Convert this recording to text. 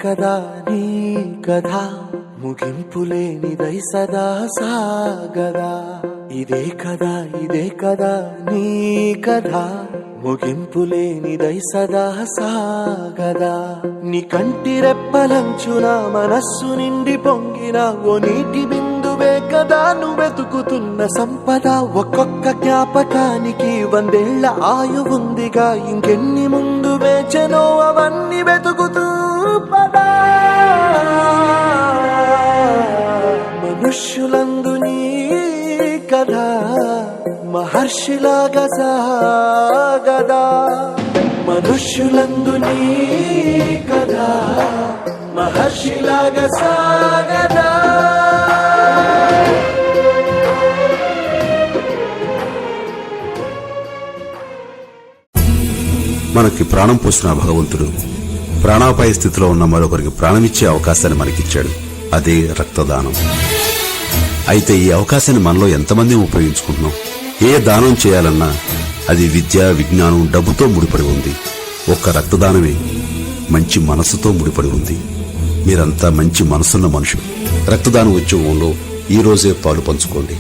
కదా నీ కథ ముగింపులేనిదై సదా సాగదా. ఇదే కదా నీ కథ ముగింపులేనిదై సదా సాగదా. నీ కంటి రెప్పలంచున మనస్సు నిండి పొంగిన ఓ నీటి బిందువే కదా నువ్వెతుకుతున్న సంపద. ఒక్కొక్క జ్ఞాపకానికి 100 ఏళ్ల ఆయువుందిగా, ఇంకెన్ని ముందు వేచనో అవన్నీ వెతుకుతూ పదా. మనుష్యులందు నీ కథ మహర్షిలాగా సాగదా. మనుష్యులందు నీ కథ మహర్షిలాగా సాగదా. మనకి ప్రాణం పోసిన భగవంతుడు ప్రాణాపాయ స్థితిలో ఉన్న మరొకరికి ప్రాణమిచ్చే అవకాశాన్ని మనకిచ్చాడు. అదే రక్తదానం. అయితే ఈ అవకాశాన్ని మనలో ఎంతమంది ఉపయోగించుకుంటున్నాం? ఏ దానం చేయాలన్నా అది విద్య, విజ్ఞానం, డబ్బుతో ముడిపడి ఉంది. ఒక్క రక్తదానమే మంచి మనసుతో ముడిపడి ఉంది. మీరంతా మంచి మనసున్న మనుషులు. రక్తదానం ఉద్యోగంలో ఈ రోజే పాలు పంచుకోండి.